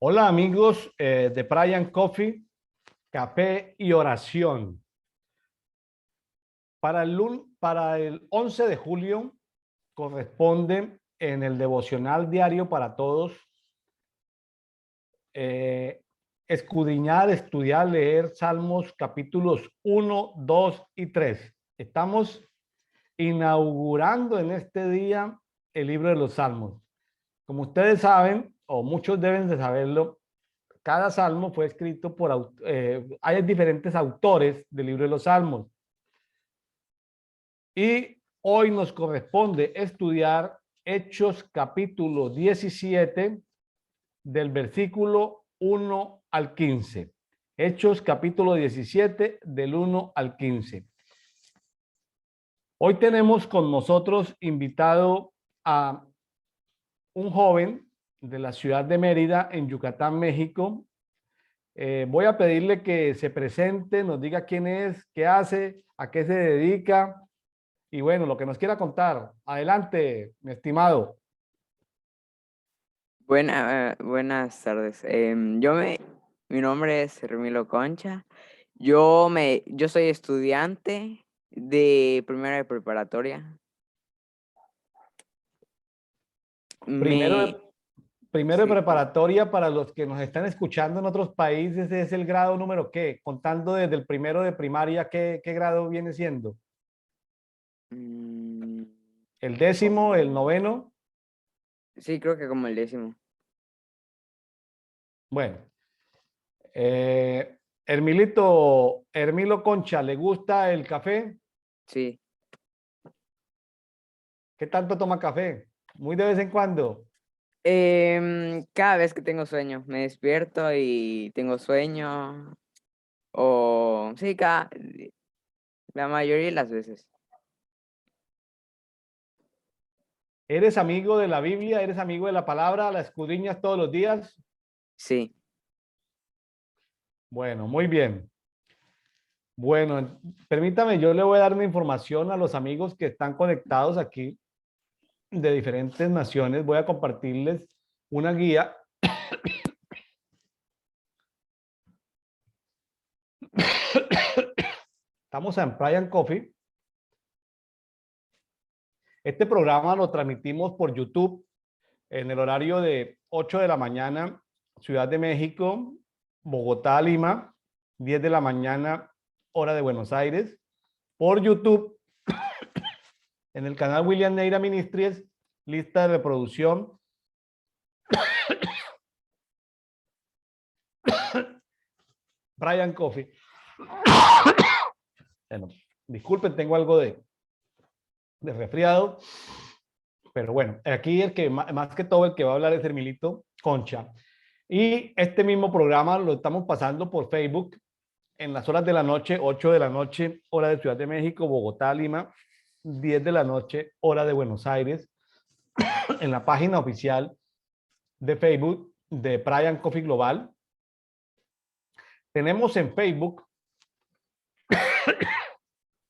Hola amigos de Brian Coffee, Café y Oración. Para el 11 de julio corresponde en el devocional diario para todos escudriñar, estudiar, leer Salmos capítulos 1, 2 y 3. Estamos inaugurando en este día el libro de los Salmos. Como ustedes saben, o muchos deben de saberlo, cada salmo fue escrito por, hay diferentes autores del libro de los Salmos. Y hoy nos corresponde estudiar Hechos capítulo 17 del versículo 1 al 15. Hechos capítulo 17 del 1 al 15. Hoy tenemos con nosotros invitado a un joven de la ciudad de Mérida, en Yucatán, México. Voy a pedirle que se presente, nos diga quién es, qué hace, a qué se dedica y bueno, lo que nos quiera contar. Adelante, mi estimado. Buenas tardes. Mi nombre es Hermilo Concha. Yo soy estudiante de primera de preparatoria. Me, Primero de sí, preparatoria para los que nos están escuchando en otros países es el grado número qué, contando desde el primero de primaria, ¿qué grado viene siendo? mm, ¿El décimo, el noveno? sí, creo que como el 10º. Bueno, Hermilo Concha, ¿le gusta el café? Sí. ¿Qué tanto toma café? Muy de vez en cuando. Cada vez que tengo sueño, me despierto y tengo sueño. O sí, la mayoría de las veces. ¿Eres amigo de la Biblia? ¿Eres amigo de la palabra? ¿La escudriñas todos los días? Sí. Bueno, muy bien. Bueno, permítame, yo le voy a dar una información a los amigos que están conectados aquí de diferentes naciones. Voy a compartirles una guía. Estamos en Brian Coffee. Este programa lo transmitimos por YouTube en el horario de 8 de la mañana, Ciudad de México, Bogotá, Lima, 10 de la mañana, hora de Buenos Aires, por YouTube, en el canal William Neira Ministries, lista de reproducción. Brian Coffee. Bueno, disculpen, tengo algo de resfriado, pero bueno, aquí el que más que todo el que va a hablar es Hermilito Concha. Y este mismo programa lo estamos pasando por Facebook en las horas de la noche, 8 de la noche, hora de Ciudad de México, Bogotá, Lima, 10 de la noche, hora de Buenos Aires, en la página oficial de Facebook de Brian Coffee Global. Tenemos en Facebook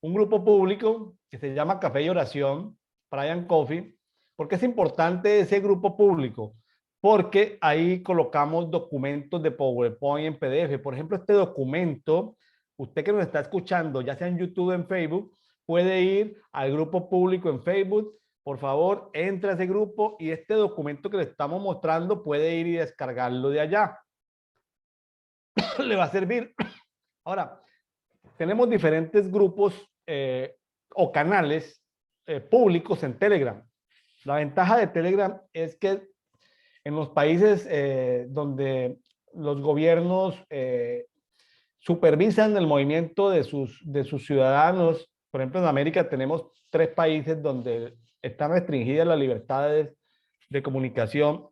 un grupo público que se llama Café y Oración, Brian Coffee. ¿Por qué es importante ese grupo público? Porque ahí colocamos documentos de PowerPoint en PDF. Por ejemplo, este documento, usted que nos está escuchando, ya sea en YouTube o en Facebook, puede ir al grupo público en Facebook. Por favor, entre a ese grupo y este documento que le estamos mostrando puede ir y descargarlo de allá. Le va a servir. Ahora, tenemos diferentes grupos o canales públicos en Telegram. La ventaja de Telegram es que en los países donde los gobiernos supervisan el movimiento de sus ciudadanos, por ejemplo, en América tenemos 3 países donde están restringidas las libertades de comunicación: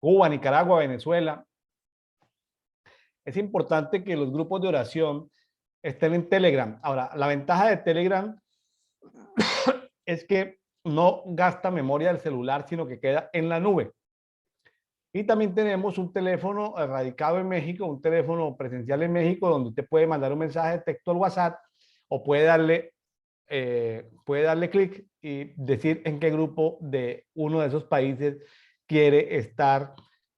Cuba, Nicaragua, Venezuela. Es importante que los grupos de oración estén en Telegram. Ahora, la ventaja de Telegram es que no gasta memoria del celular, sino que queda en la nube. Y también tenemos un teléfono radicado en México, un teléfono presencial en México, donde usted puede mandar un mensaje de texto al WhatsApp o puede darle clic y decir en qué grupo de uno de esos países quiere estar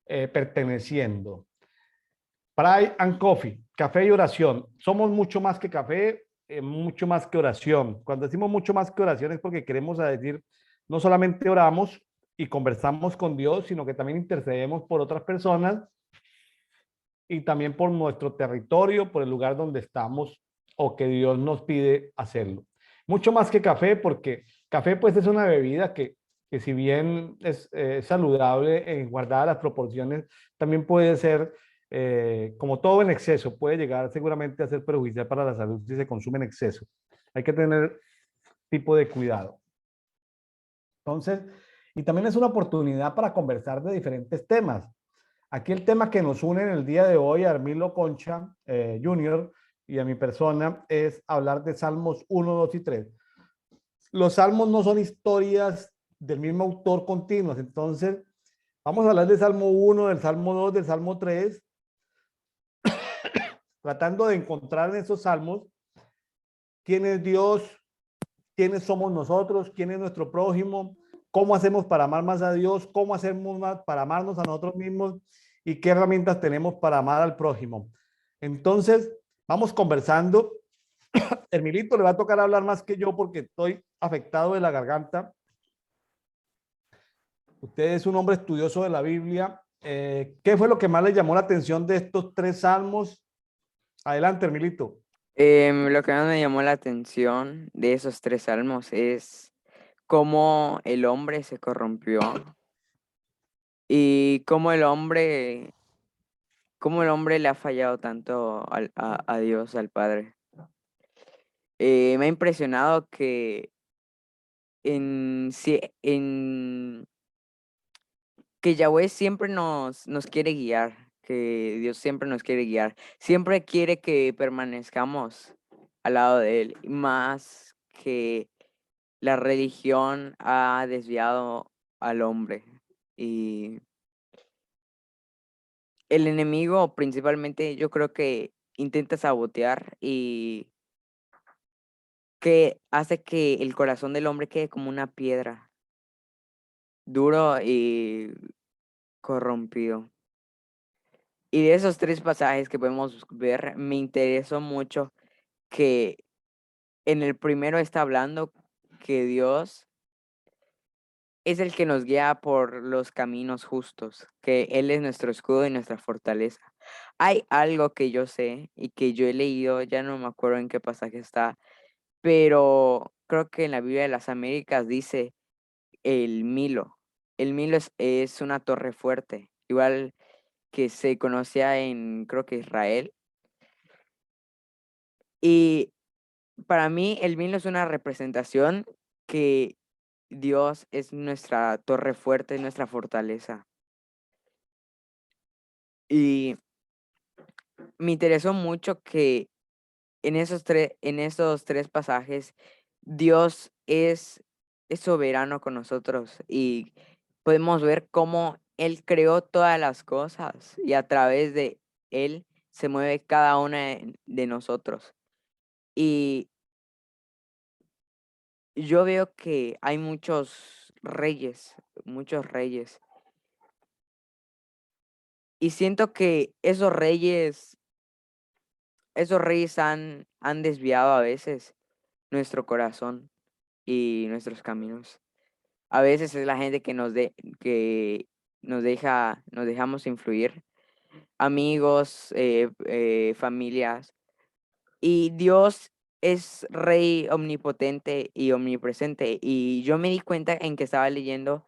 perteneciendo. Pray and Coffee, café y oración. Somos mucho más que café, mucho más que oración. Cuando decimos mucho más que oración es porque queremos decir, no solamente oramos y conversamos con Dios, sino que también intercedemos por otras personas y también por nuestro territorio, por el lugar donde estamos o que Dios nos pide hacerlo. Mucho más que café, porque café pues es una bebida que si bien es saludable en guardadas las proporciones, también puede ser, como todo en exceso, puede llegar seguramente a ser perjudicial para la salud si se consume en exceso. Hay que tener tipo de cuidado. Entonces, y también es una oportunidad para conversar de diferentes temas. Aquí el tema que nos une en el día de hoy a Armilo Concha Jr. y a mi persona es hablar de Salmos 1, 2 y 3. Los salmos no son historias del mismo autor continuas, entonces vamos a hablar del Salmo 1, del Salmo 2, del Salmo 3, tratando de encontrar en esos salmos quién es Dios, quiénes somos nosotros, quién es nuestro prójimo, cómo hacemos para amar más a Dios, cómo hacemos más para amarnos a nosotros mismos y qué herramientas tenemos para amar al prójimo. Entonces, vamos conversando. Hermilito le va a tocar hablar más que yo porque estoy afectado de la garganta. Usted es un hombre estudioso de la Biblia. ¿Qué fue lo que más le llamó la atención de estos tres salmos? Adelante, Hermilito. Lo que más me llamó la atención de esos tres salmos es cómo el hombre se corrompió y cómo el hombre le ha fallado tanto a Dios, al Padre. Me ha impresionado que en que Yahweh siempre nos quiere guiar, que Dios siempre nos quiere guiar, siempre quiere que permanezcamos al lado de Él, y más que la religión ha desviado al hombre. Y el enemigo principalmente yo creo que intenta sabotear y que hace que el corazón del hombre quede como una piedra, duro y corrompido. Y de esos tres pasajes que podemos ver, me interesó mucho que en el primero está hablando que Dios es el que nos guía por los caminos justos, que Él es nuestro escudo y nuestra fortaleza. Hay algo que yo sé y que yo he leído, ya no me acuerdo en qué pasaje está, pero creo que en la Biblia de las Américas dice el Milo. El Milo es una torre fuerte, igual que se conocía en, creo que Israel. Y para mí el Milo es una representación que Dios es nuestra torre fuerte, nuestra fortaleza. Y me interesó mucho que en esos tres pasajes Dios es soberano con nosotros y podemos ver cómo Él creó todas las cosas y a través de Él se mueve cada una de nosotros. Y yo veo que hay muchos reyes. Y siento que esos reyes han desviado a veces nuestro corazón y nuestros caminos. A veces es la gente que nos dejamos influir, amigos, familias. Y Dios es rey omnipotente y omnipresente. Y yo me di cuenta en que estaba leyendo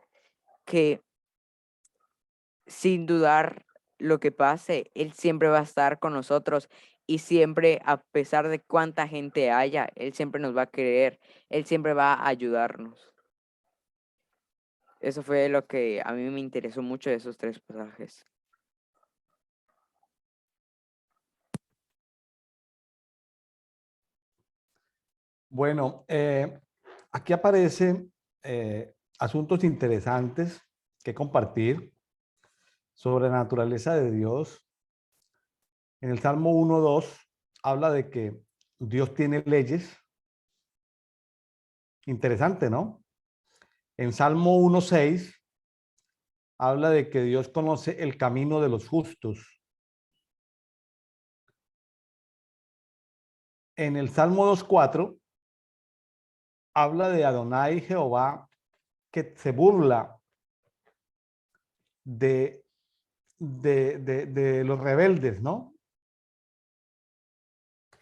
que sin dudar lo que pase, Él siempre va a estar con nosotros y siempre, a pesar de cuánta gente haya, Él siempre nos va a querer, Él siempre va a ayudarnos. Eso fue lo que a mí me interesó mucho de esos tres pasajes. Bueno, aquí aparecen asuntos interesantes que compartir sobre la naturaleza de Dios. En el Salmo 1:2 habla de que Dios tiene leyes. Interesante, ¿no? En Salmo 1:6 habla de que Dios conoce el camino de los justos. En el Salmo 2:4 habla de Adonai Jehová que se burla de, de los rebeldes, ¿no?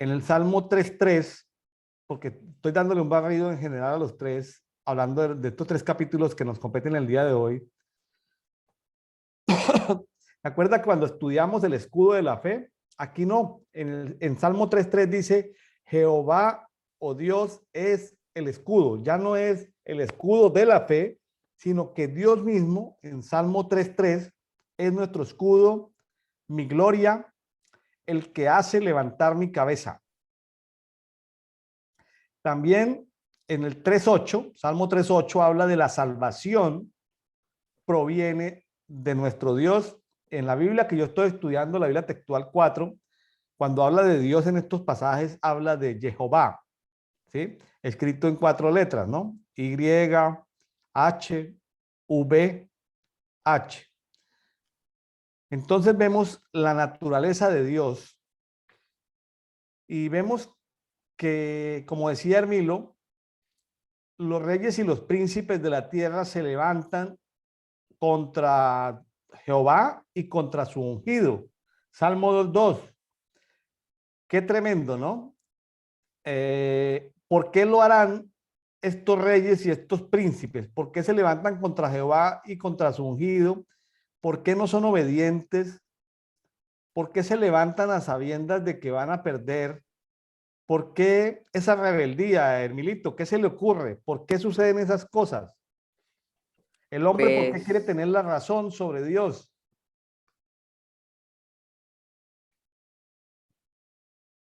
En el Salmo 3:3, porque estoy dándole un barrido en general a los tres, hablando de estos tres capítulos que nos competen el día de hoy. ¿Se acuerda cuando estudiamos el escudo de la fe? Aquí no, en Salmo 3:3 dice, Jehová, oh Dios, es el escudo. Ya no es el escudo de la fe, sino que Dios mismo, en Salmo 3:3, es nuestro escudo, mi gloria, el que hace levantar mi cabeza. También en el 3:8, Salmo 3:8 habla de la salvación proviene de nuestro Dios. En la Biblia que yo estoy estudiando, la Biblia textual 4, cuando habla de Dios en estos pasajes, habla de Jehová, ¿sí? Escrito en 4 letras, ¿no? Y, H, V, H. Entonces vemos la naturaleza de Dios y vemos que, como decía Hermilo, los reyes y los príncipes de la tierra se levantan contra Jehová y contra su ungido. Salmo 2:2. Qué tremendo, ¿no? ¿Por qué lo harán estos reyes y estos príncipes? ¿Por qué se levantan contra Jehová y contra su ungido? ¿Por qué no son obedientes? ¿Por qué se levantan a sabiendas de que van a perder? ¿Por qué esa rebeldía, Hermilito? ¿Qué se le ocurre? ¿Por qué suceden esas cosas? El hombre, ¿por qué quiere Pues tener la razón sobre Dios?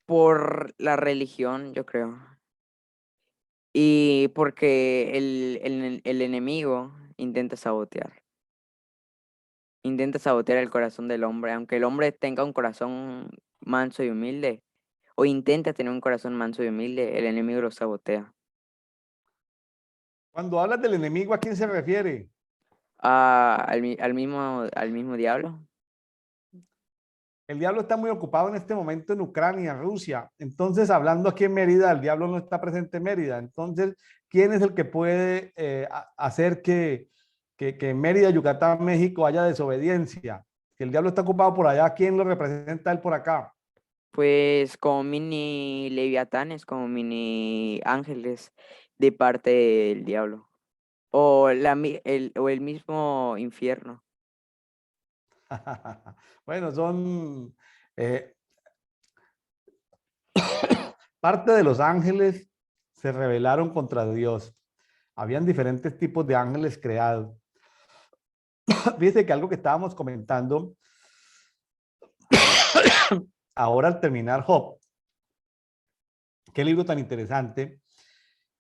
por la religión, yo creo. Y porque el enemigo intenta sabotear el corazón del hombre, aunque el hombre tenga un corazón manso y humilde, o intenta tener un corazón manso y humilde, el enemigo lo sabotea. Cuando hablas del enemigo, ¿a quién se refiere? Al mismo diablo. El diablo está muy ocupado en este momento en Ucrania, Rusia. Entonces, hablando aquí en Mérida, el diablo no está presente en Mérida. Entonces, ¿quién es el que puede hacer que en Mérida, Yucatán, México haya desobediencia? Que el diablo está ocupado por allá, ¿quién lo representa él por acá? Pues como mini leviatanes, como mini ángeles de parte del diablo. O el mismo infierno. Bueno, son eh, parte de los ángeles se rebelaron contra Dios. Habían diferentes tipos de ángeles creados. Fíjese que algo que estábamos comentando ahora al terminar Job, qué libro tan interesante,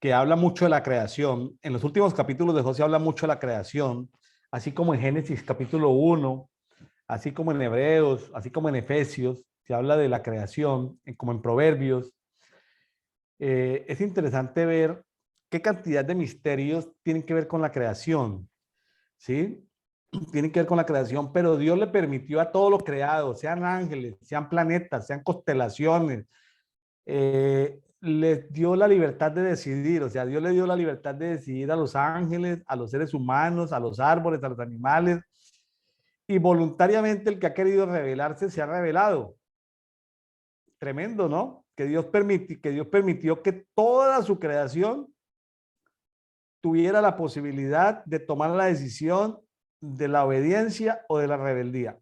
que habla mucho de la creación. En los últimos capítulos de Job se habla mucho de la creación, así como en Génesis capítulo 1, así como en Hebreos, así como en Efesios, se habla de la creación, como en Proverbios. Es interesante ver qué cantidad de misterios tienen que ver con la creación, ¿sí? Tienen que ver con la creación, pero Dios le permitió a todo lo creado, sean ángeles, sean planetas, sean constelaciones, les dio la libertad de decidir, o sea, Dios le dio la libertad de decidir a los ángeles, a los seres humanos, a los árboles, a los animales, y voluntariamente el que ha querido rebelarse se ha revelado. Tremendo, ¿no? Que Dios permitió que toda su creación tuviera la posibilidad de tomar la decisión de la obediencia o de la rebeldía.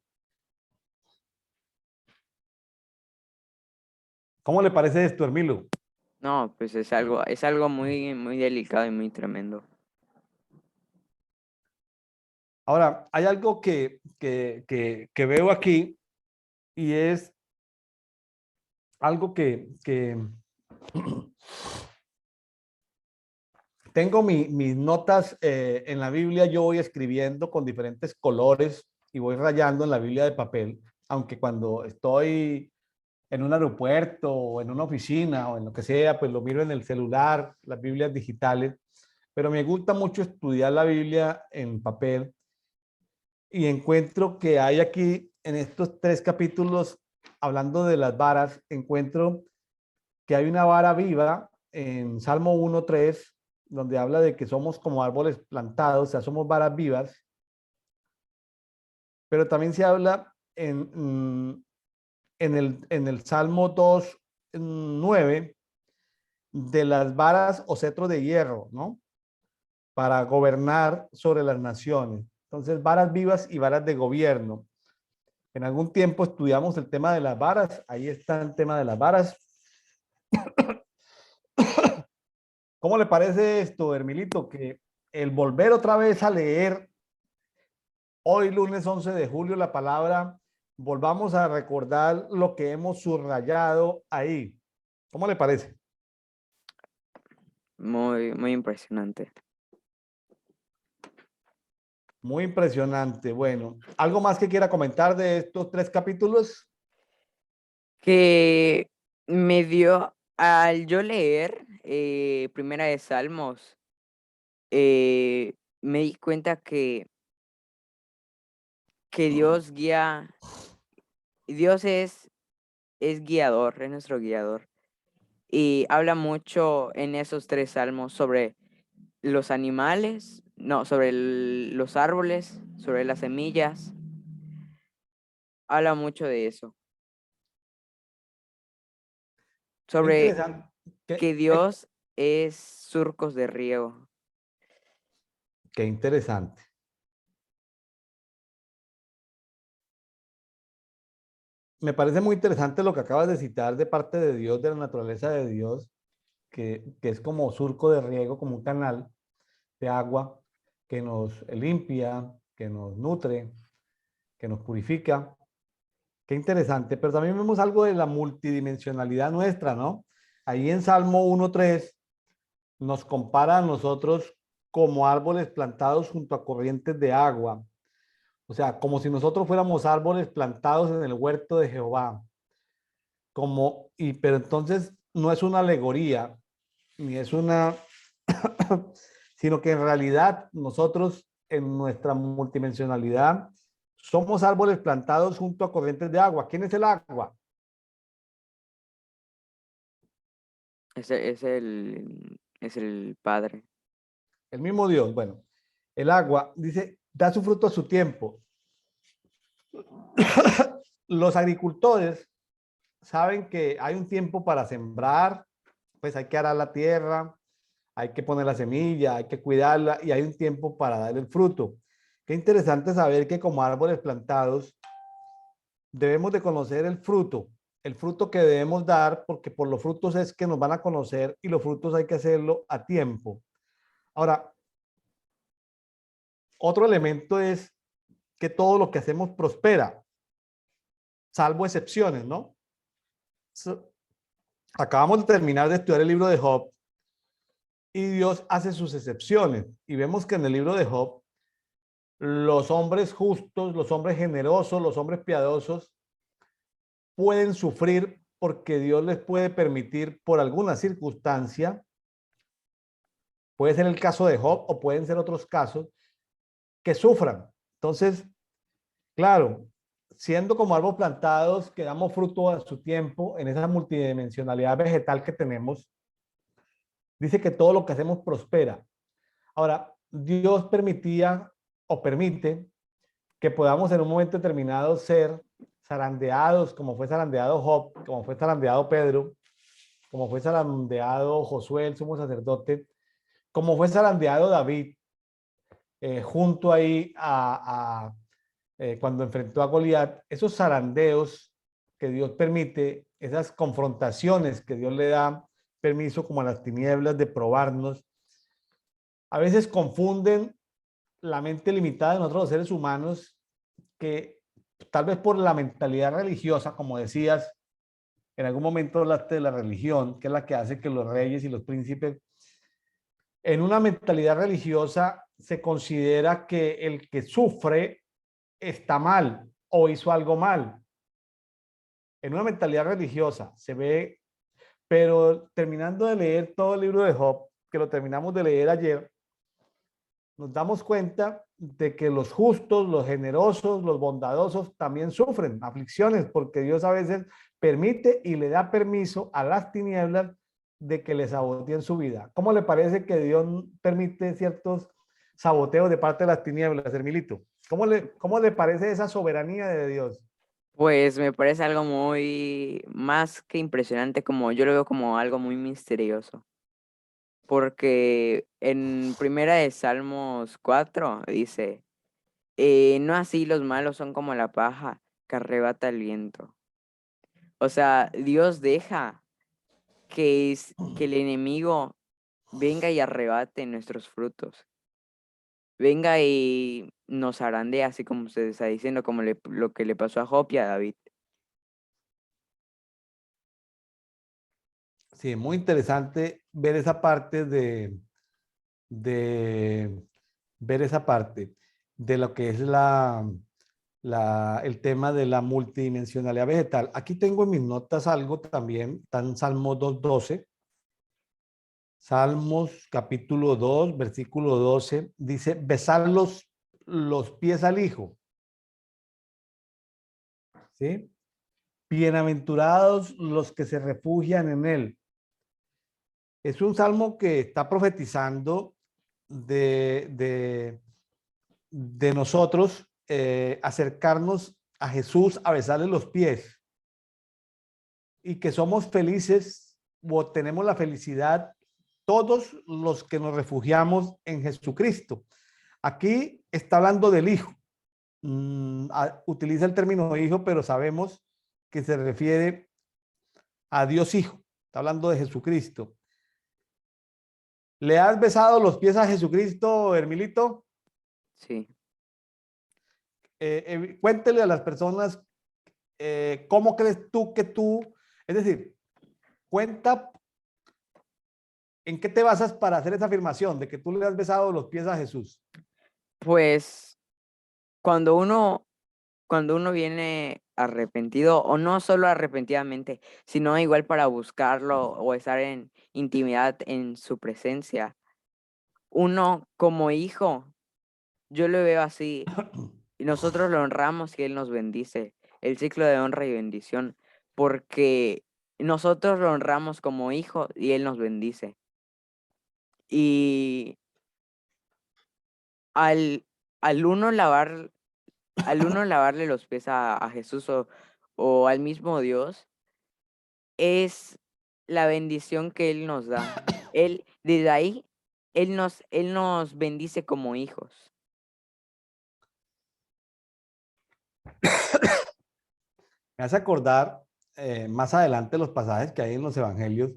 ¿Cómo le parece esto, Hermilo? No, pues es algo muy, muy delicado y muy tremendo. Ahora, hay algo que veo aquí y es algo que tengo mis notas en la Biblia, yo voy escribiendo con diferentes colores y voy rayando en la Biblia de papel, aunque cuando estoy en un aeropuerto o en una oficina o en lo que sea, pues lo miro en el celular, las Biblias digitales, pero me gusta mucho estudiar la Biblia en papel y encuentro que hay aquí en estos 3 capítulos, hablando de las varas, encuentro que hay una vara viva en Salmo 1:3, donde habla de que somos como árboles plantados, o sea, somos varas vivas, pero también se habla en el Salmo 2:9 de las varas o cetros de hierro, ¿no? Para gobernar sobre las naciones. Entonces, varas vivas y varas de gobierno. En algún tiempo estudiamos el tema de las varas, ahí está el tema de las varas. ¿Cómo le parece esto, Hermilito? Que el volver otra vez a leer hoy, lunes 11 de julio, la palabra, volvamos a recordar lo que hemos subrayado ahí. ¿Cómo le parece? Muy, muy impresionante. Muy impresionante. Bueno, ¿algo más que quiera comentar de estos 3 capítulos? Que me dio, al yo leer Primera de Salmos, me di cuenta que Dios guía, Dios es guiador, es nuestro guiador. Y habla mucho en esos 3 salmos sobre los animales, no, sobre los árboles, sobre las semillas. Habla mucho de eso. Qué Sobre interesante. que Qué, qué- Dios es surcos de riego. qué interesante. Me parece muy interesante lo que acabas de citar de parte de Dios, de la naturaleza de Dios, que es como surco de riego, como un canal de agua que nos limpia, que nos nutre, que nos purifica. Qué interesante, pero también vemos algo de la multidimensionalidad nuestra, ¿no? Ahí en Salmo 1:3 nos compara a nosotros como árboles plantados junto a corrientes de agua, o sea, como si nosotros fuéramos árboles plantados en el huerto de Jehová, pero entonces no es una alegoría, ni es una, sino que en realidad nosotros en nuestra multidimensionalidad somos árboles plantados junto a corrientes de agua. ¿Quién es el agua? Es el Padre. El mismo Dios. Bueno, el agua, dice, da su fruto a su tiempo. Los agricultores saben que hay un tiempo para sembrar, pues hay que arar la tierra, hay que poner la semilla, hay que cuidarla y hay un tiempo para dar el fruto. Qué interesante saber que como árboles plantados debemos de conocer el fruto que debemos dar, porque por los frutos es que nos van a conocer y los frutos hay que hacerlo a tiempo. Ahora, otro elemento es que todo lo que hacemos prospera, salvo excepciones, ¿no? Acabamos de terminar de estudiar el libro de Job y Dios hace sus excepciones y vemos que en el libro de Job los hombres justos, los hombres generosos, los hombres piadosos pueden sufrir porque Dios les puede permitir por alguna circunstancia, puede ser el caso de Job o pueden ser otros casos, que sufran. Entonces, claro, siendo como árboles plantados que damos fruto a su tiempo en esa multidimensionalidad vegetal que tenemos, dice que todo lo que hacemos prospera. Ahora, Dios permitía o permite que podamos en un momento determinado ser zarandeados, como fue zarandeado Job, como fue zarandeado Pedro, como fue zarandeado Josué, el sumo sacerdote, como fue zarandeado David, junto ahí cuando enfrentó a Goliat, esos zarandeos que Dios permite, esas confrontaciones que Dios le da permiso como a las tinieblas de probarnos, a veces confunden la mente limitada de nosotros los seres humanos que tal vez por la mentalidad religiosa, como decías, en algún momento hablaste de la religión, que es la que hace que los reyes y los príncipes, en una mentalidad religiosa se considera que el que sufre está mal o hizo algo mal. En una mentalidad religiosa se ve, pero terminando de leer todo el libro de Job, que lo terminamos de leer ayer, nos damos cuenta de que los justos, los generosos, los bondadosos también sufren aflicciones, porque Dios a veces permite y le da permiso a las tinieblas de que les saboteen su vida. ¿Cómo le parece que Dios permite ciertos saboteos de parte de las tinieblas, Hermilito? ¿Cómo le parece esa soberanía de Dios? Pues me parece algo muy más que impresionante, como yo lo veo como algo muy misterioso. Porque en Primera de Salmos 4 dice, no así los malos son como la paja que arrebata el viento. O sea, Dios deja que el enemigo venga y arrebate nuestros frutos. Venga y nos zarandee, así como se está diciendo, como lo que le pasó a Job y a David. Sí, muy interesante ver esa parte de ver esa parte de lo que es el tema de la multidimensionalidad vegetal. Aquí tengo en mis notas algo también, está en Salmo 2:12. Salmos capítulo 2, versículo 12, dice, besar los pies al Hijo, ¿sí? Bienaventurados los que se refugian en él. Es un salmo que está profetizando de nosotros acercarnos a Jesús a besarle los pies y que somos felices o tenemos la felicidad todos los que nos refugiamos en Jesucristo. Aquí está hablando del Hijo. Utiliza el término hijo, pero sabemos que se refiere a Dios Hijo. Está hablando de Jesucristo. ¿Le has besado los pies a Jesucristo, Hermilito? Sí. Cuéntele a las personas cómo crees tú, es decir, cuenta en qué te basas para hacer esa afirmación de que tú le has besado los pies a Jesús. Pues cuando uno viene arrepentido, o no solo arrepentidamente, sino igual para buscarlo o estar en intimidad en su presencia, uno como hijo, yo lo veo así, y nosotros lo honramos y Él nos bendice, el ciclo de honra y bendición, porque nosotros lo honramos como hijo y Él nos bendice. Y al, al uno lavar, al uno lavarle los pies a Jesús o al mismo Dios, es la bendición que Él nos da. Desde ahí, Él nos bendice como hijos. Me hace acordar más adelante los pasajes que hay en los evangelios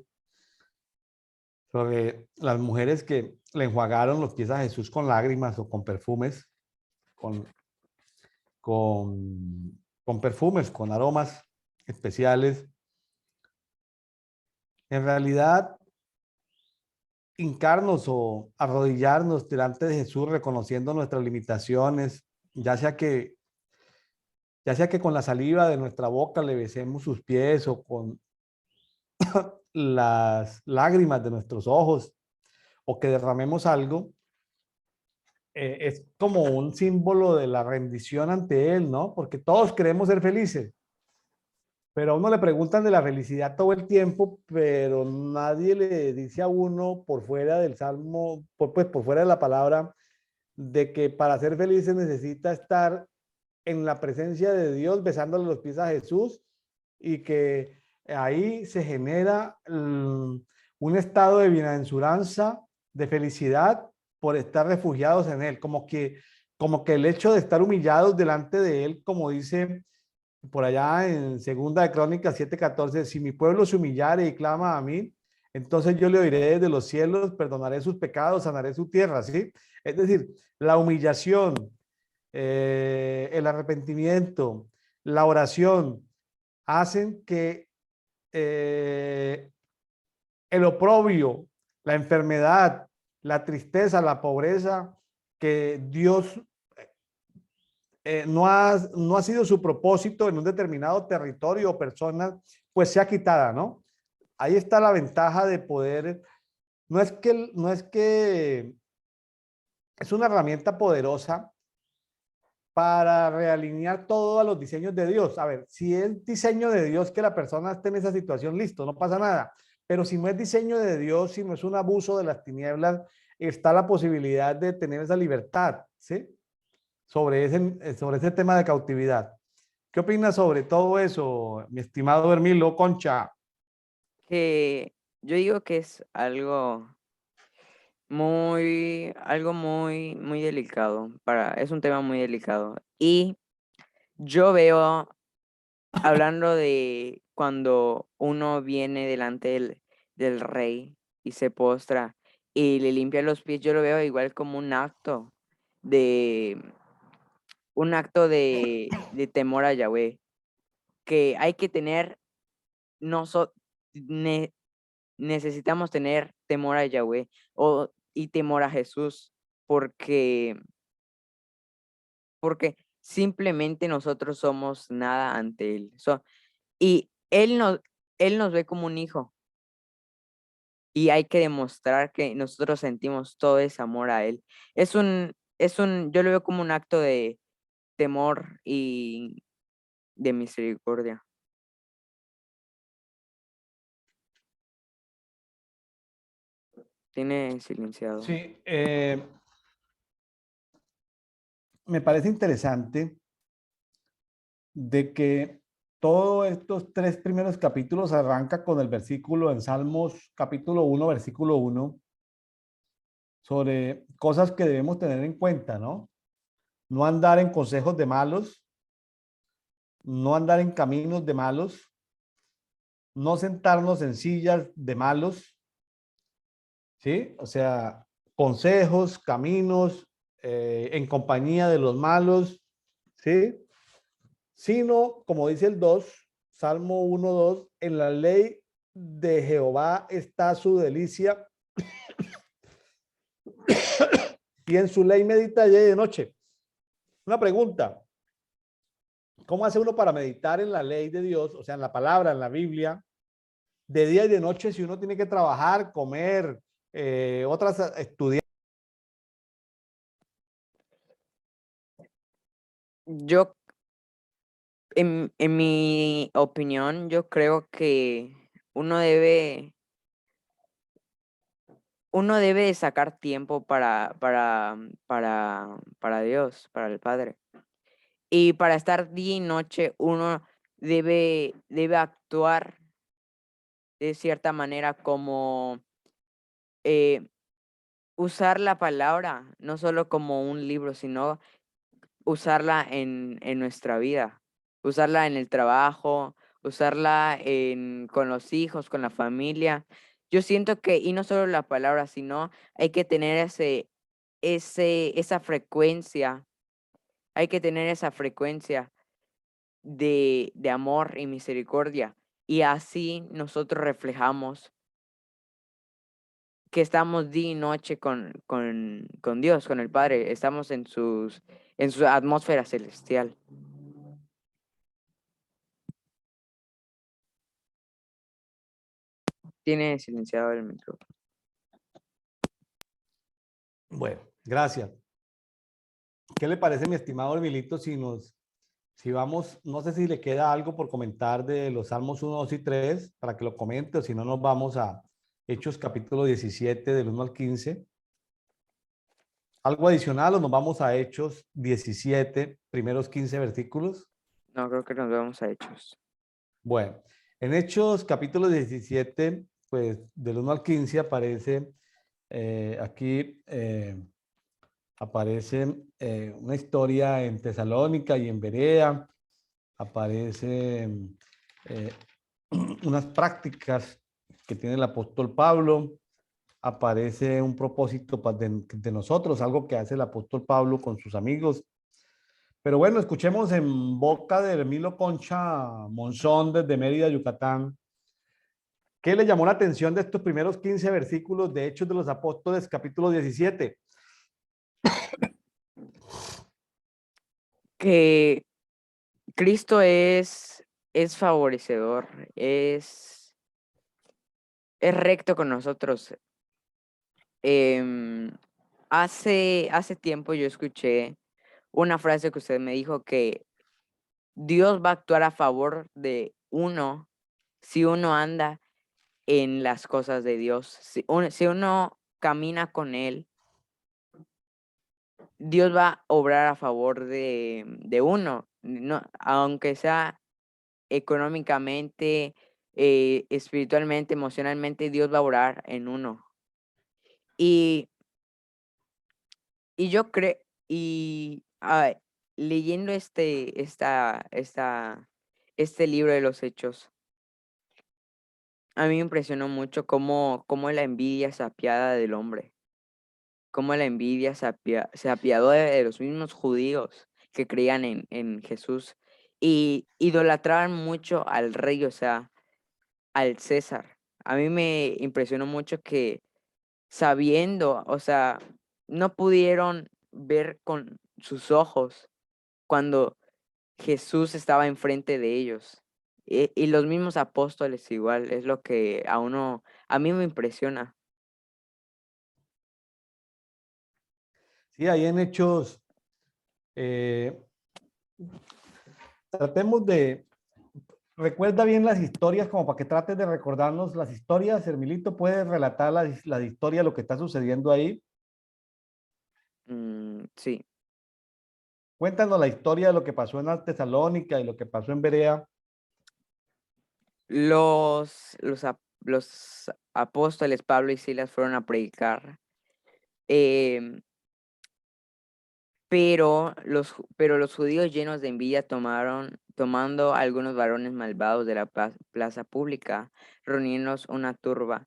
sobre las mujeres que le enjuagaron los pies a Jesús con lágrimas o con perfumes, con, con perfumes, con aromas especiales. En realidad, hincarnos o arrodillarnos delante de Jesús reconociendo nuestras limitaciones, ya sea que, ya sea que con la saliva de nuestra boca le besemos sus pies o con las lágrimas de nuestros ojos o que derramemos algo, es como un símbolo de la rendición ante Él, ¿no? Porque todos queremos ser felices, pero a uno le preguntan de la felicidad todo el tiempo, pero nadie le dice a uno por fuera del salmo, pues por fuera de la palabra, de que para ser feliz se necesita estar en la presencia de Dios, besándole los pies a Jesús y que ahí se genera un estado de bienaventuranza, de felicidad por estar refugiados en Él, como que el hecho de estar humillados delante de Él, como dice por allá en Segunda de Crónicas 7:14, si mi pueblo se humillare y clama a mí, entonces yo le oiré desde los cielos, perdonaré sus pecados, sanaré su tierra, ¿sí? Es decir, la humillación, el arrepentimiento, la oración, hacen que el oprobio, la enfermedad, la tristeza, la pobreza, que Dios no ha sido su propósito en un determinado territorio o persona, pues sea quitada, ¿no? Ahí está la ventaja de poder, no es que es una herramienta poderosa para realinear todo a los diseños de Dios. A ver, si es diseño de Dios que la persona esté en esa situación, listo, no pasa nada. Pero si no es diseño de Dios, si no es un abuso de las tinieblas, está la posibilidad de tener esa libertad, ¿sí? Sobre ese tema de cautividad. ¿Qué opinas sobre todo eso, mi estimado Hermilo Concha? Que yo digo que es algo muy delicado, es un tema muy delicado. Y yo veo, hablando de cuando uno viene delante del rey y se postra y le limpia los pies, yo lo veo igual como de, un acto de temor a Yahweh, que hay que tener, noso- ne- necesitamos tener temor a Yahweh y temor a Jesús, porque simplemente nosotros somos nada ante Él. Y Él nos ve como un hijo y hay que demostrar que nosotros sentimos todo ese amor a Él. Yo lo veo como un acto de temor y de misericordia. Tiene silenciado. Sí, me parece interesante de que todos estos tres primeros capítulos arranca con el versículo en Salmos capítulo 1, versículo 1, sobre cosas que debemos tener en cuenta, ¿no? No andar en consejos de malos, no andar en caminos de malos, no sentarnos en sillas de malos, ¿sí? O sea, consejos, caminos, en compañía de los malos, ¿sí? Sino, como dice el 2, Salmo 1:2, en la ley de Jehová está su delicia y en su ley medita día y de noche. Una pregunta, ¿cómo hace uno para meditar en la ley de Dios, o sea, en la palabra, en la Biblia, de día y de noche si uno tiene que trabajar, comer, estudiar? Yo, en mi opinión, yo creo que uno debe de sacar tiempo para Dios, para el Padre. Y para estar día y noche, uno debe actuar de cierta manera como eh, usar la palabra, no solo como un libro, sino usarla en nuestra vida, usarla en el trabajo, usarla con los hijos, con la familia. Yo siento que, y no solo la palabra, sino hay que tener esa frecuencia, hay que tener esa frecuencia de amor y misericordia. Y así nosotros reflejamos que estamos día y noche con Dios, con el Padre, estamos en su atmósfera celestial. Tiene silenciado el micrófono. Bueno, gracias. ¿Qué le parece, mi estimado Emilito, si vamos, no sé si le queda algo por comentar de los Salmos 1, 2 y 3, para que lo comente, o si no nos vamos a Hechos capítulo 17, del 1 al 15? ¿Algo adicional o nos vamos a Hechos 17, primeros 15 versículos? No, creo que nos vemos a Hechos. Bueno, en Hechos capítulo 17, pues del 1 al 15 aparece aquí, aparece una historia en Tesalónica y en Berea, aparece eh, unas prácticas que tiene el apóstol Pablo, aparece un propósito de nosotros, algo que hace el apóstol Pablo con sus amigos. Pero bueno, escuchemos en boca de Hermilo Concha Monzón desde Mérida, Yucatán. ¿Qué le llamó la atención de estos primeros 15 versículos de Hechos de los Apóstoles, capítulo 17? Que Cristo es favorecedor, es recto con nosotros. Hace tiempo yo escuché una frase que usted me dijo que Dios va a actuar a favor de uno si uno anda en las cosas de Dios. Si uno camina con Él, Dios va a obrar a favor de uno, no, aunque sea económicamente, espiritualmente, emocionalmente, Dios va a obrar en uno. Y, y yo creo, y leyendo este libro de los Hechos, a mí me impresionó mucho cómo la envidia se apiada del hombre, cómo la envidia se apiadó de los mismos judíos que creían en Jesús y idolatraban mucho al rey, o sea, al César. A mí me impresionó mucho que sabiendo, o sea, no pudieron ver con sus ojos cuando Jesús estaba enfrente de ellos. Y los mismos apóstoles igual, es lo que a mí me impresiona. Sí, ahí en Hechos, eh, tratemos de, recuerda bien las historias como para que trates de recordarnos las historias. Hermilito, ¿puedes relatar la historia de lo que está sucediendo ahí? Sí. Cuéntanos la historia de lo que pasó en Tesalónica y lo que pasó en Berea. Los apóstoles Pablo y Silas fueron a predicar, em, pero los judíos llenos de envidia tomando a algunos varones malvados de la plaza pública, reuniéndose una turba,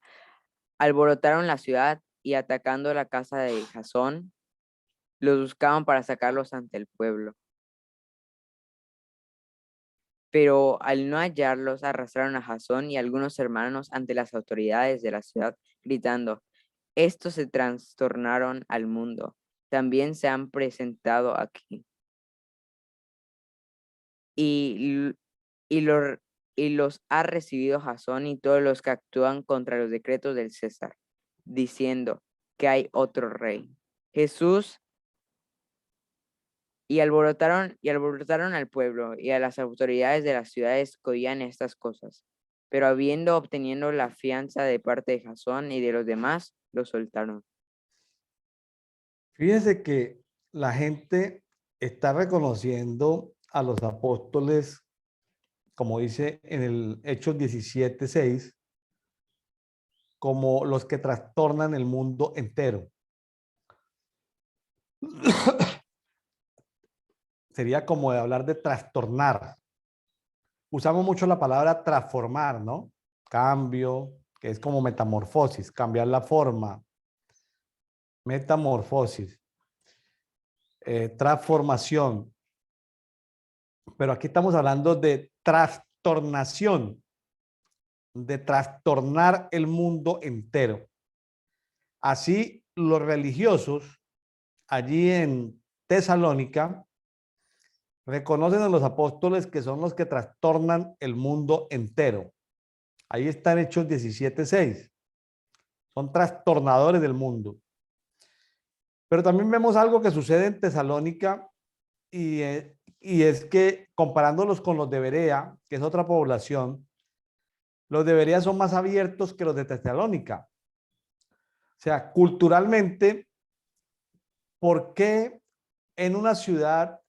alborotaron la ciudad y atacando la casa de Jasón, los buscaban para sacarlos ante el pueblo. Pero al no hallarlos, arrastraron a Jasón y algunos hermanos ante las autoridades de la ciudad, gritando: estos se trastornaron al mundo. También se han presentado aquí. Y, y, los, y los ha recibido Jasón y todos los que actúan contra los decretos del César, diciendo que hay otro rey, Jesús. Y alborotaron al pueblo y a las autoridades de las ciudades que oían estas cosas. Pero habiendo obtenido la fianza de parte de Jasón y de los demás, lo soltaron. Fíjense que la gente está reconociendo a los apóstoles, como dice en el Hechos 17:6, como los que trastornan el mundo entero. Sería como de hablar de trastornar. Usamos mucho la palabra transformar, ¿no? Cambio, que es como metamorfosis, cambiar la forma, metamorfosis, transformación. Pero aquí estamos hablando de trastornación, de trastornar el mundo entero. Así, los religiosos allí en Tesalónica reconocen a los apóstoles que son los que trastornan el mundo entero. Ahí están Hechos 17:6. Son trastornadores del mundo. Pero también vemos algo que sucede en Tesalónica y es que comparándolos con los de Berea, que es otra población, los de Berea son más abiertos que los de Tesalónica. O sea, culturalmente, ¿por qué en una ciudad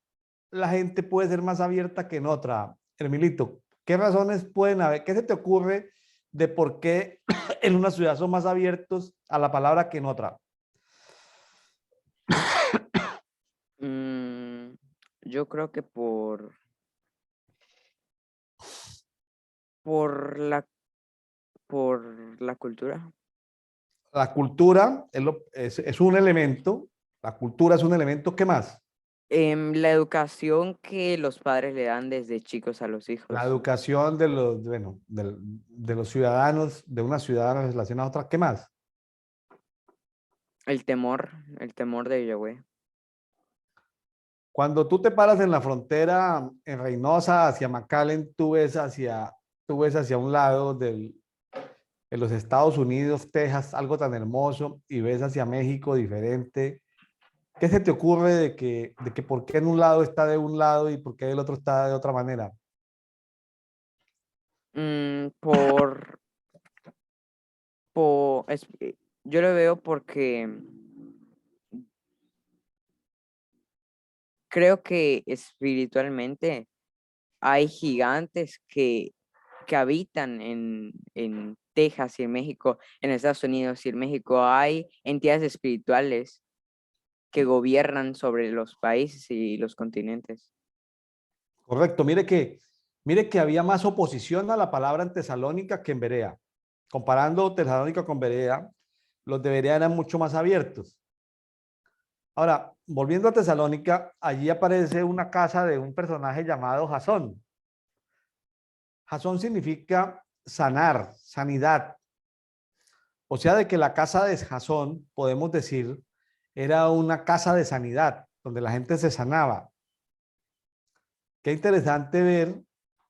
la gente puede ser más abierta que en otra? Hermilito, ¿qué razones pueden haber? ¿Qué se te ocurre de por qué en una ciudad son más abiertos a la palabra que en otra? Mm, yo creo que por la, por la cultura. La cultura es un elemento, la cultura es un elemento, ¿qué más? La educación que los padres le dan desde chicos a los La hijos. educación de los, bueno, de los ciudadanos, de una ciudad en relación a otra, ¿qué más? El temor de Yahweh. Cuando tú te paras en la frontera en Reynosa hacia McAllen, tú ves hacia un lado de los Estados Unidos, Texas, algo tan hermoso, y ves hacia México diferente, ¿Qué se te ocurre de que por qué en un lado está de un lado y por qué el otro está de otra manera? Mm, yo lo veo porque creo que espiritualmente hay gigantes que habitan en Texas y en México, en Estados Unidos y en México. Hay entidades espirituales que gobiernan sobre los países y los continentes. Correcto, mire que había más oposición a la palabra en Tesalónica que en Berea. Comparando Tesalónica con Berea, los de Berea eran mucho más abiertos. Ahora, volviendo a Tesalónica, allí aparece una casa de un personaje llamado Jasón. Jasón significa sanar, sanidad. O sea, de que la casa de Jasón, podemos decir, era una casa de sanidad, donde la gente se sanaba. Qué interesante ver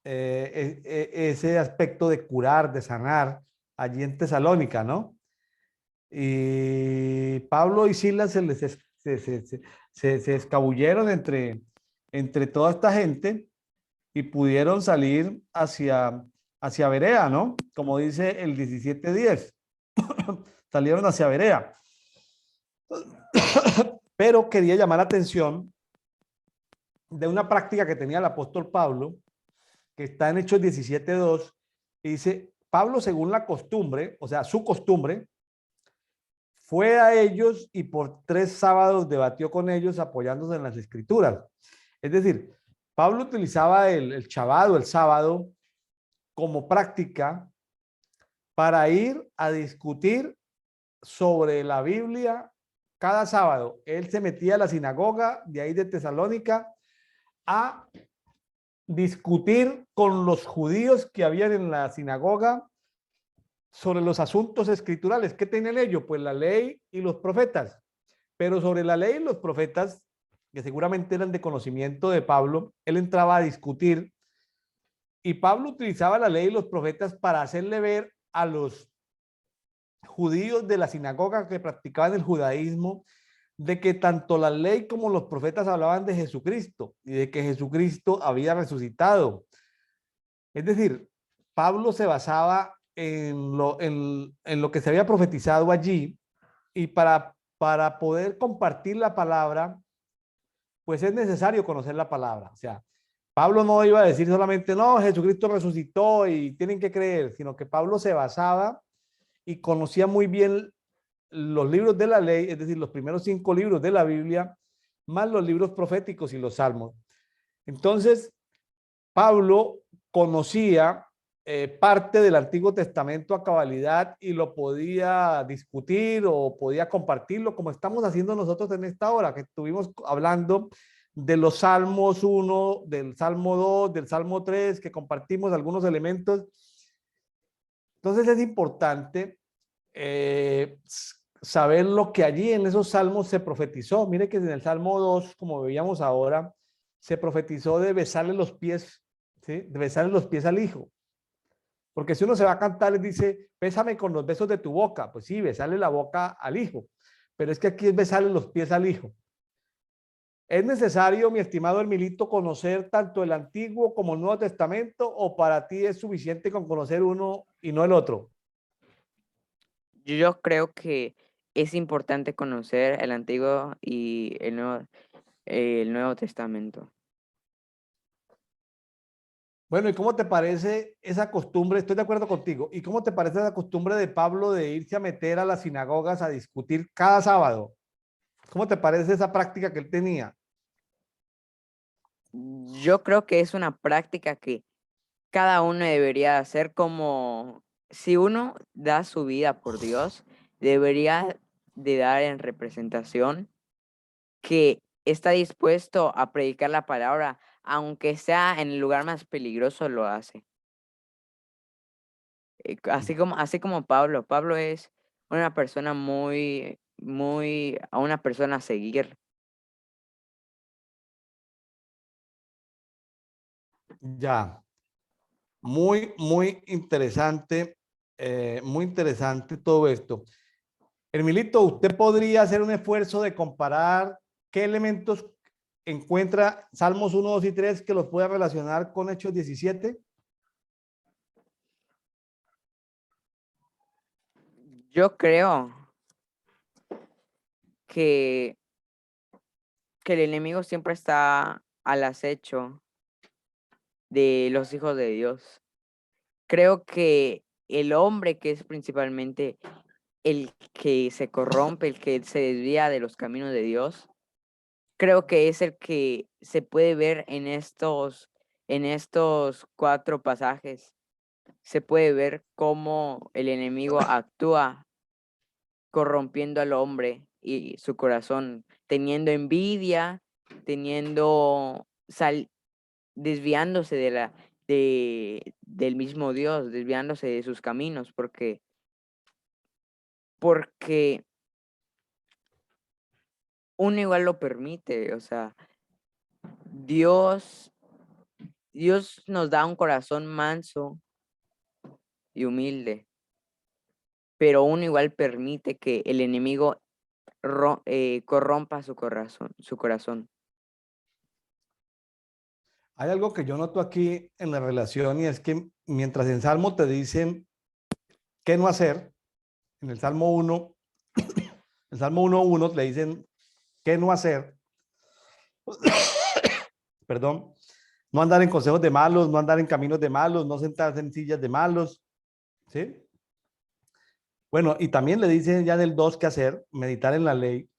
ese aspecto de curar, de sanar allí en Tesalónica, ¿no? Y Pablo y Silas se escabulleron entre toda esta gente y pudieron salir hacia Berea, ¿no? Como dice el 17:10, salieron hacia Berea. Pero quería llamar la atención de una práctica que tenía el apóstol Pablo, que está en Hechos 17:2, y dice, Pablo según la costumbre, o sea, su costumbre, fue a ellos y por 3 sábados debatió con ellos apoyándose en las escrituras. Es decir, Pablo utilizaba el chabado, el sábado, como práctica para ir a discutir sobre la Biblia cada sábado. Él se metía a la sinagoga de ahí de Tesalónica a discutir con los judíos que habían en la sinagoga sobre los asuntos escriturales. ¿Qué tienen ellos? Pues la ley y los profetas. Pero sobre la ley y los profetas, que seguramente eran de conocimiento de Pablo, él entraba a discutir y Pablo utilizaba la ley y los profetas para hacerle ver a los judíos de la sinagoga que practicaban el judaísmo de que tanto la ley como los profetas hablaban de Jesucristo y de que Jesucristo había resucitado. Es decir, Pablo se basaba en lo que se había profetizado allí y para poder compartir la palabra, pues es necesario conocer la palabra. O sea, Pablo no iba a decir solamente, no, Jesucristo resucitó y tienen que creer, sino que Pablo se basaba y conocía muy bien los libros de la ley, es decir, los primeros 5 libros de la Biblia, más los libros proféticos y los salmos. Entonces, Pablo conocía parte del Antiguo Testamento a cabalidad y lo podía discutir o podía compartirlo como estamos haciendo nosotros en esta hora, que estuvimos hablando de los Salmos 1, del Salmo 2, del Salmo 3, que compartimos algunos elementos. Entonces es importante saber lo que allí en esos salmos se profetizó. Mire que en el Salmo 2, como veíamos ahora, se profetizó de besarle los pies, ¿sí? De besarle los pies al hijo. Porque si uno se va a cantar, le dice, bésame con los besos de tu boca. Pues sí, besarle la boca al hijo. Pero es que aquí es besarle los pies al hijo. ¿Es necesario, mi estimado Hermilito, conocer tanto el Antiguo como el Nuevo Testamento o para ti es suficiente con conocer uno y no el otro? Yo creo que es importante conocer el Antiguo y el Nuevo Testamento. Bueno, ¿y cómo te parece esa costumbre? Estoy de acuerdo contigo. ¿Y cómo te parece esa costumbre de Pablo de irse a meter a las sinagogas a discutir cada sábado? ¿Cómo te parece esa práctica que él tenía? Yo creo que es una práctica que cada uno debería hacer, como si uno da su vida por Dios, debería de dar en representación que está dispuesto a predicar la palabra, aunque sea en el lugar más peligroso, lo hace. Así como Pablo. Pablo es una persona a una persona a seguir. Ya, muy interesante todo esto. Hermilito, ¿usted podría hacer un esfuerzo de comparar ¿qué elementos encuentra Salmos 1, 2 y 3 que los pueda relacionar con Hechos 17? Yo creo que, que el enemigo siempre está al acecho de los hijos de Dios. Creo que el hombre, que es principalmente el que se corrompe, el que se desvía de los caminos de Dios, creo que es el que se puede ver en estos 4 pasajes. Se puede ver cómo el enemigo actúa corrompiendo al hombre y su corazón, teniendo envidia, teniendo desviándose del mismo Dios, desviándose de sus caminos, porque uno igual lo permite, o sea, Dios, Dios nos da un corazón manso y humilde, pero uno igual permite que el enemigo corrompa su corazón. Hay algo que yo noto aquí en la relación y es que mientras en Salmo te dicen qué no hacer, en el Salmo 1, el Salmo 1.1 le dicen qué no hacer, perdón, no andar en consejos de malos, no andar en caminos de malos, no sentarse en sillas de malos, ¿sí? Bueno, y también le dicen ya del 2 qué hacer, meditar en la ley,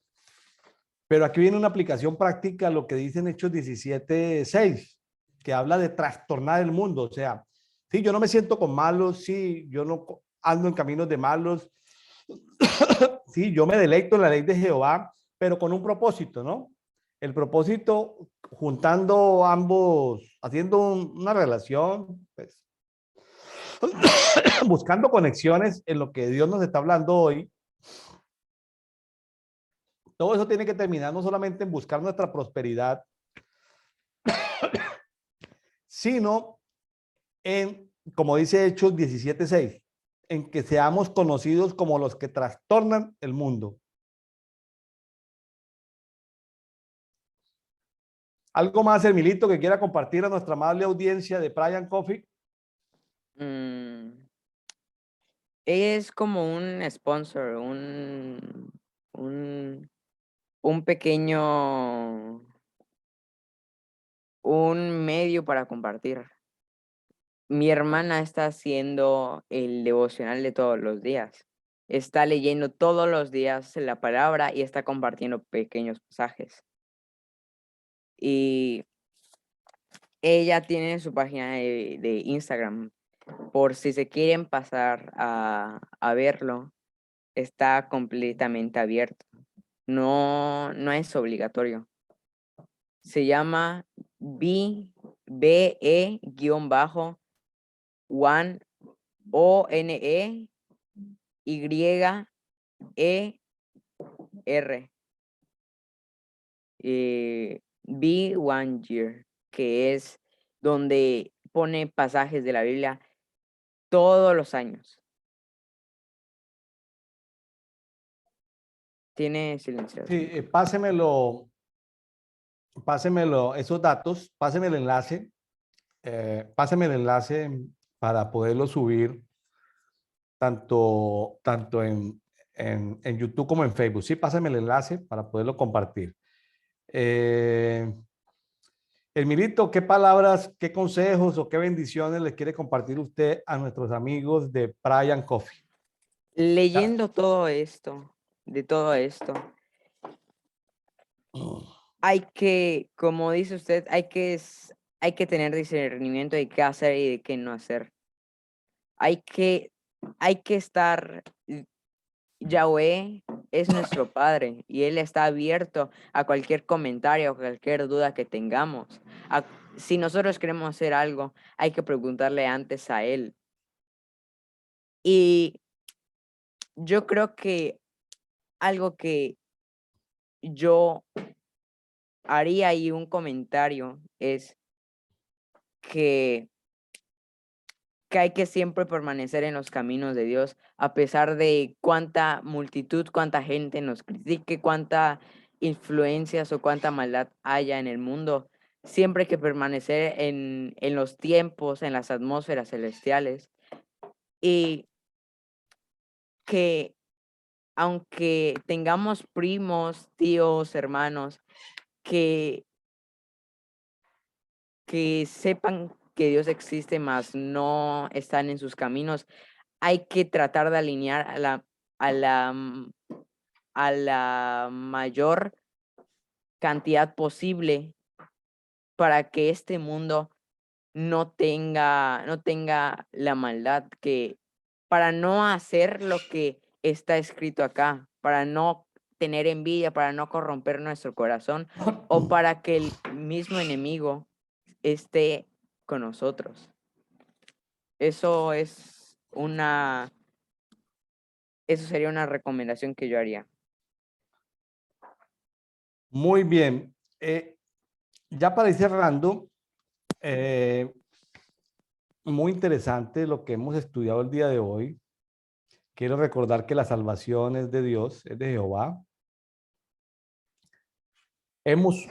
pero aquí viene una aplicación práctica a lo que dicen Hechos 17:6, que habla de trastornar el mundo, o sea, sí, yo no me siento con malos, sí, yo no ando en caminos de malos, sí, yo me deleito en la ley de Jehová, pero con un propósito, ¿no? El propósito, juntando ambos, haciendo una relación, pues, buscando conexiones en lo que Dios nos está hablando hoy. Todo eso tiene que terminar no solamente en buscar nuestra prosperidad, sino en, como dice Hechos 17:6, en que seamos conocidos como los que trastornan el mundo. ¿Algo más, Hermilito, que quiera compartir a nuestra amable audiencia de Brian Coffee? Mm, es como un sponsor, un, un pequeño, un medio para compartir. Mi hermana está haciendo el devocional de todos los días. Está leyendo todos los días la palabra y está compartiendo pequeños pasajes. Y ella tiene su página de Instagram. Por si se quieren pasar a verlo, está completamente abierto. No es obligatorio. Se llama BE-1 ONEYER. Be One Year, que es donde pone pasajes de la Biblia todos los años. Tiene silenciado. Sí, pásemelo, esos datos, páseme el enlace para poderlo subir tanto en YouTube como en Facebook. Sí, pásame el enlace para poderlo compartir. Emilito, ¿qué palabras, qué consejos o qué bendiciones le quiere compartir usted a nuestros amigos de Brian Coffee? Leyendo todo esto, de todo esto, hay que, como dice usted, hay que tener discernimiento de qué hacer y de qué no hacer. Hay que, hay que estar, Yahweh es nuestro Padre y Él está abierto a cualquier comentario, a cualquier duda que tengamos. Si nosotros queremos hacer algo, hay que preguntarle antes a Él. Y yo creo que algo que yo haría ahí un comentario es que, que hay que siempre permanecer en los caminos de Dios, a pesar de cuánta multitud, cuánta gente nos critique, influencias o cuánta maldad haya en el mundo, siempre hay que permanecer en los tiempos, en las atmósferas celestiales. Y que aunque tengamos primos, tíos, hermanos, que sepan que Dios existe, mas no están en sus caminos, hay que tratar de alinear a la mayor cantidad posible para que este mundo no tenga la maldad, para no hacer lo que está escrito acá, para no tener envidia, para no corromper nuestro corazón, o para que el mismo enemigo esté con nosotros. Eso sería una recomendación que yo haría. Muy bien. Ya para ir cerrando, muy interesante lo que hemos estudiado el día de hoy. Quiero recordar que la salvación es de Dios, es de Jehová.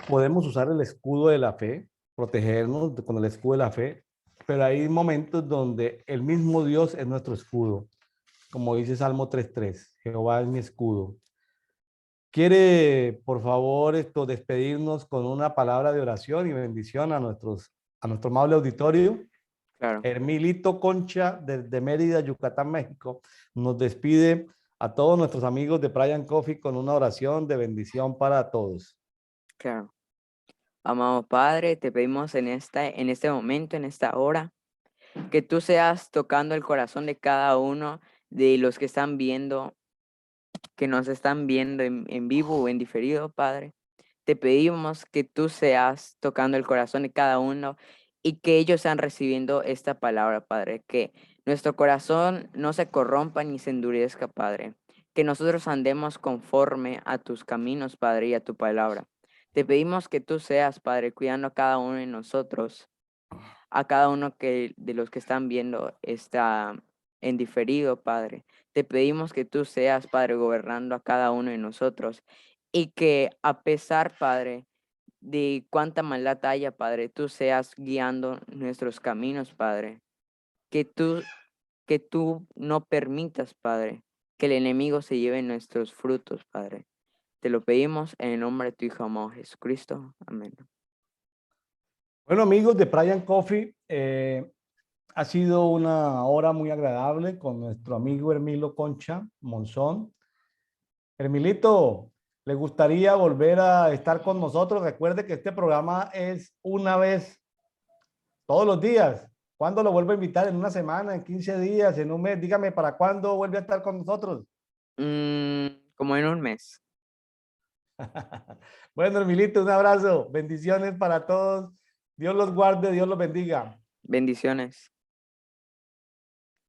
Podemos usar el escudo de la fe, protegernos con el escudo de la fe, pero hay momentos donde el mismo Dios es nuestro escudo, como dice Salmo 3:3, Jehová es mi escudo. ¿Quiere, por favor, despedirnos con una palabra de oración y bendición a nuestro amable auditorio? Claro, Hermilito Concha, desde Mérida, Yucatán, México, nos despide a todos nuestros amigos de Brian Coffee con una oración de bendición para todos. claro. Amado Padre, te pedimos en este momento, en esta hora, que tú seas tocando el corazón de cada uno de los que están viendo, que nos están viendo en vivo o en diferido, Padre. Te pedimos que tú seas tocando el corazón de cada uno y que ellos están recibiendo esta palabra, Padre. Que nuestro corazón no se corrompa ni se endurezca, Padre. Que nosotros andemos conforme a tus caminos, Padre, y a tu palabra. Te pedimos que tú seas, Padre, cuidando a cada uno de nosotros, a cada uno de los que están viendo está en diferido, Padre. Te pedimos que tú seas, Padre, gobernando a cada uno de nosotros y que a pesar, Padre, de cuánta maldad haya, Padre, tú seas guiando nuestros caminos, Padre. Que tú no permitas, Padre, que el enemigo se lleve nuestros frutos, Padre. Te lo pedimos en el nombre de tu Hijo amado Jesucristo. Amén. Bueno, amigos de Brian Coffee, ha sido una hora muy agradable con nuestro amigo Hermilo Concha Monzón. Hermilito, ¿le gustaría volver a estar con nosotros? Recuerde que este programa es una vez todos los días. ¿Cuándo lo vuelvo a invitar? ¿En una semana, en 15 días, en un mes? Dígame, ¿para cuándo vuelve a estar con nosotros? Como en un mes. Bueno, Hermilito, un abrazo. Bendiciones para todos. Dios los guarde, Dios los bendiga. Bendiciones.